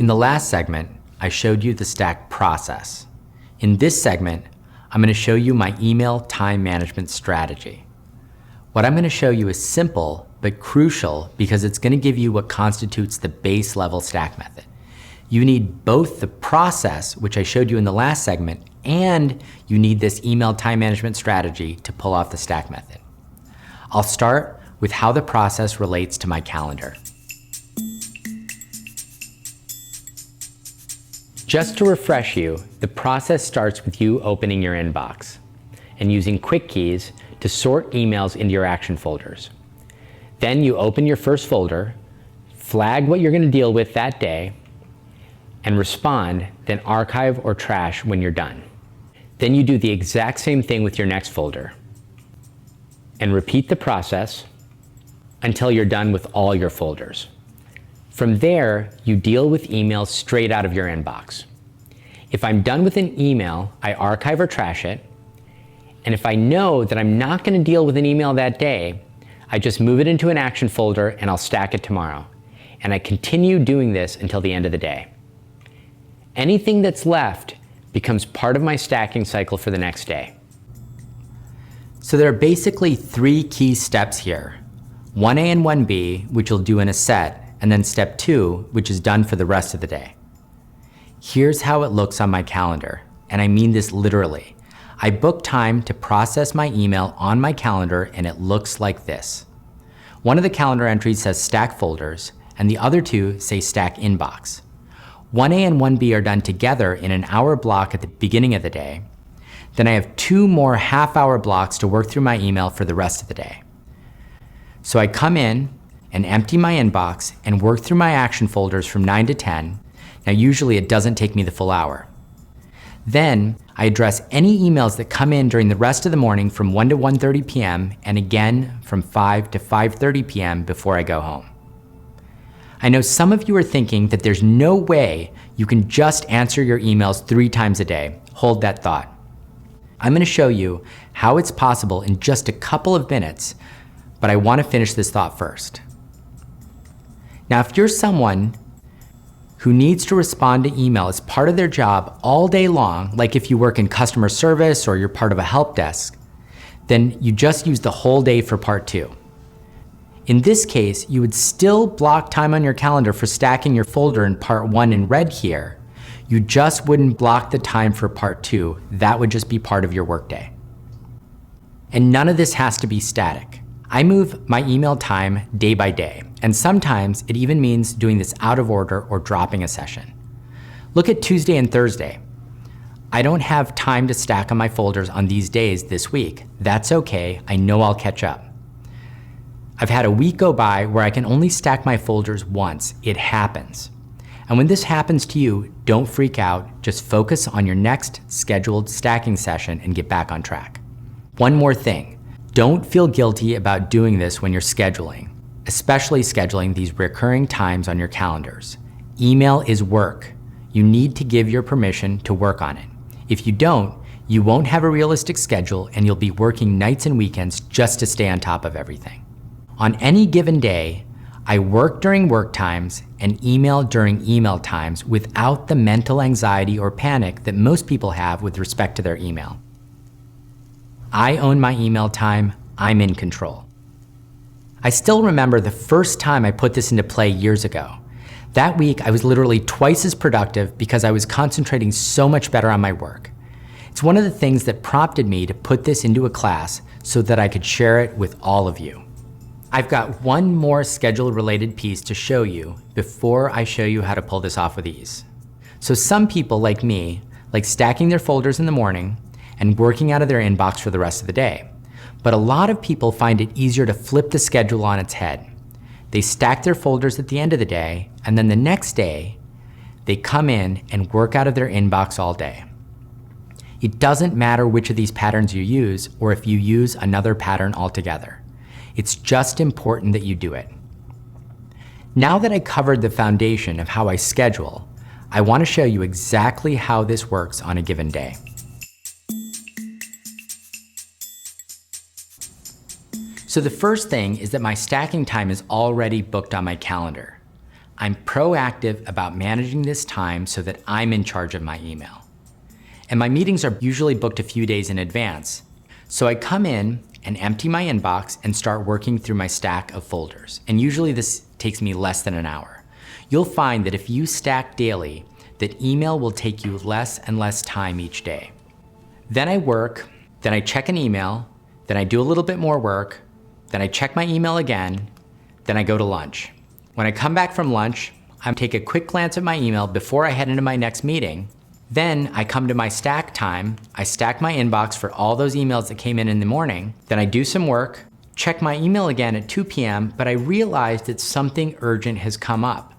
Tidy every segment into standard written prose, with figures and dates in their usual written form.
In the last segment, I showed you the stack process. In this segment, I'm going to show you my email time management strategy. What I'm going to show you is simple but crucial because it's going to give you what constitutes the base level stack method. You need both the process, which I showed you in the last segment, and you need this email time management strategy to pull off the stack method. I'll start with how the process relates to my calendar. Just to refresh you, the process starts with you opening your inbox and using quick keys to sort emails into your action folders. Then you open your first folder, flag what you're going to deal with that day, and respond, then archive or trash when you're done. Then you do the exact same thing with your next folder and repeat the process until you're done with all your folders. From there, you deal with emails straight out of your inbox. If I'm done with an email, I archive or trash it. And if I know that I'm not going to deal with an email that day, I just move it into an action folder and I'll stack it tomorrow. And I continue doing this until the end of the day. Anything that's left becomes part of my stacking cycle for the next day. So there are basically three key steps here. 1A and 1B, which you'll do in a set, and then step 2, which is done for the rest of the day. Here's how it looks on my calendar, and I mean this literally. I book time to process my email on my calendar, and it looks like this. One of the calendar entries says stack folders, and the other two say stack inbox. 1A and 1B are done together in an hour block at the beginning of the day. Then I have 2 more half-hour blocks to work through my email for the rest of the day. So I come in and empty my inbox and work through my action folders from 9 to 10. Now usually it doesn't take me the full hour. Then I address any emails that come in during the rest of the morning from 1 to 1:30 p.m. and again from 5 to 5:30 p.m. before I go home. I know some of you are thinking that there's no way you can just answer your emails 3 times a day. Hold that thought. I'm going to show you how it's possible in just a couple of minutes, but I want to finish this thought first. Now, if you're someone who needs to respond to email as part of their job all day long, like if you work in customer service or you're part of a help desk, then you just use the whole day for part 2. In this case, you would still block time on your calendar for stacking your folder in part 1 in red here. You just wouldn't block the time for part 2. That would just be part of your workday. And none of this has to be static. I move my email time day by day, and sometimes it even means doing this out of order or dropping a session. Look at Tuesday and Thursday. I don't have time to stack on my folders on these days this week. That's okay, I know I'll catch up. I've had a week go by where I can only stack my folders once. It happens. And when this happens to you, don't freak out, just focus on your next scheduled stacking session and get back on track. One more thing. Don't feel guilty about doing this when you're scheduling, especially scheduling these recurring times on your calendars. Email is work. You need to give your permission to work on it. If you don't, you won't have a realistic schedule and you'll be working nights and weekends just to stay on top of everything. On any given day, I work during work times and email during email times without the mental anxiety or panic that most people have with respect to their email. I own my email time, I'm in control. I still remember the first time I put this into play years ago. That week, I was literally twice as productive because I was concentrating so much better on my work. It's one of the things that prompted me to put this into a class so that I could share it with all of you. I've got one more schedule-related piece to show you before I show you how to pull this off with ease. So some people, like me, like stacking their folders in the morning and working out of their inbox for the rest of the day. But a lot of people find it easier to flip the schedule on its head. They stack their folders at the end of the day, and then the next day, they come in and work out of their inbox all day. It doesn't matter which of these patterns you use or if you use another pattern altogether. It's just important that you do it. Now that I covered the foundation of how I schedule, I want to show you exactly how this works on a given day. So the first thing is that my stacking time is already booked on my calendar. I'm proactive about managing this time so that I'm in charge of my email. And my meetings are usually booked a few days in advance. So I come in and empty my inbox and start working through my stack of folders. And usually this takes me less than an hour. You'll find that if you stack daily, that email will take you less and less time each day. Then I work, then I check an email, then I do a little bit more work, then I check my email again, then I go to lunch. When I come back from lunch, I take a quick glance at my email before I head into my next meeting. Then I come to my stack time, I stack my inbox for all those emails that came in the morning, then I do some work, check my email again at 2 p.m., but I realize that something urgent has come up.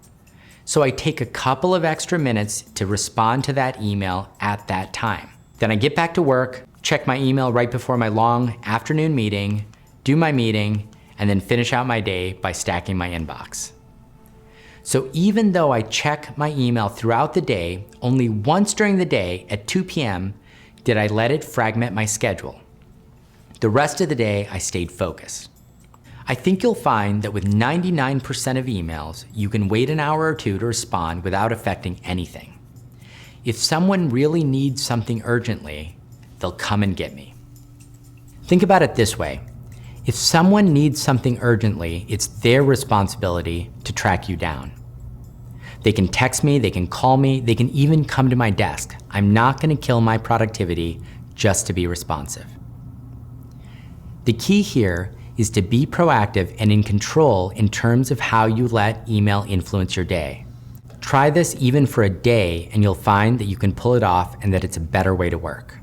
So I take a couple of extra minutes to respond to that email at that time. Then I get back to work, check my email right before my long afternoon meeting, do my meeting, and then finish out my day by stacking my inbox. So even though I check my email throughout the day, only once during the day at 2 p.m. did I let it fragment my schedule. The rest of the day, I stayed focused. I think you'll find that with 99% of emails, you can wait an hour or two to respond without affecting anything. If someone really needs something urgently, they'll come and get me. Think about it this way. If someone needs something urgently, it's their responsibility to track you down. They can text me, they can call me, they can even come to my desk. I'm not going to kill my productivity just to be responsive. The key here is to be proactive and in control in terms of how you let email influence your day. Try this even for a day and you'll find that you can pull it off and that it's a better way to work.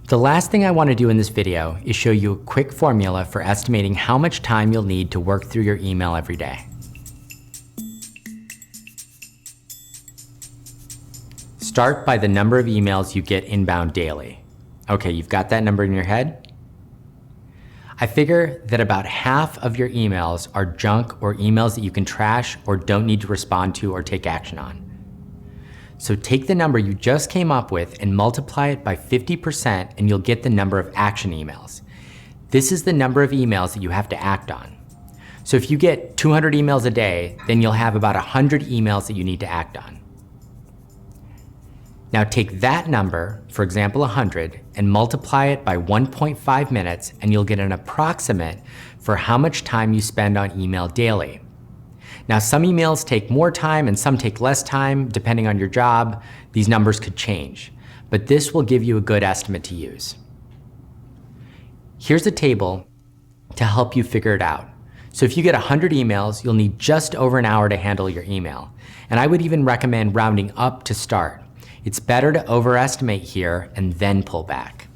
The last thing I want to do in this video is show you a quick formula for estimating how much time you'll need to work through your email every day. Start by the number of emails you get inbound daily. Okay, you've got that number in your head? I figure that about half of your emails are junk or emails that you can trash or don't need to respond to or take action on. So take the number you just came up with and multiply it by 50% and you'll get the number of action emails. This is the number of emails that you have to act on. So if you get 200 emails a day, then you'll have about 100 emails that you need to act on. Now take that number, for example 100, and multiply it by 1.5 minutes and you'll get an approximate for how much time you spend on email daily. Now some emails take more time and some take less time depending on your job. These numbers could change, but this will give you a good estimate to use. Here's a table to help you figure it out. So if you get 100 emails, you'll need just over an hour to handle your email. And I would even recommend rounding up to start. It's better to overestimate here and then pull back.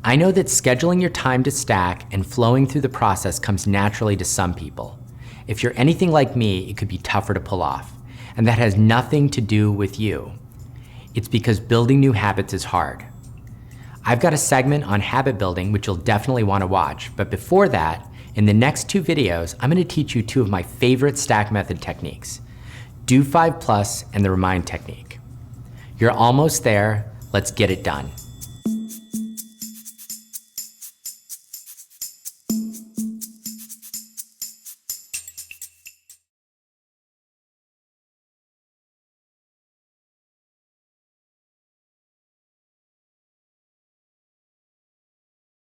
I know that scheduling your time to stack and flowing through the process comes naturally to some people. If you're anything like me, it could be tougher to pull off. And that has nothing to do with you. It's because building new habits is hard. I've got a segment on habit building, which you'll definitely want to watch. But before that, in the next 2 videos, I'm going to teach you 2 of my favorite stack method techniques, Do 5+ and the Remind technique. You're almost there. Let's get it done.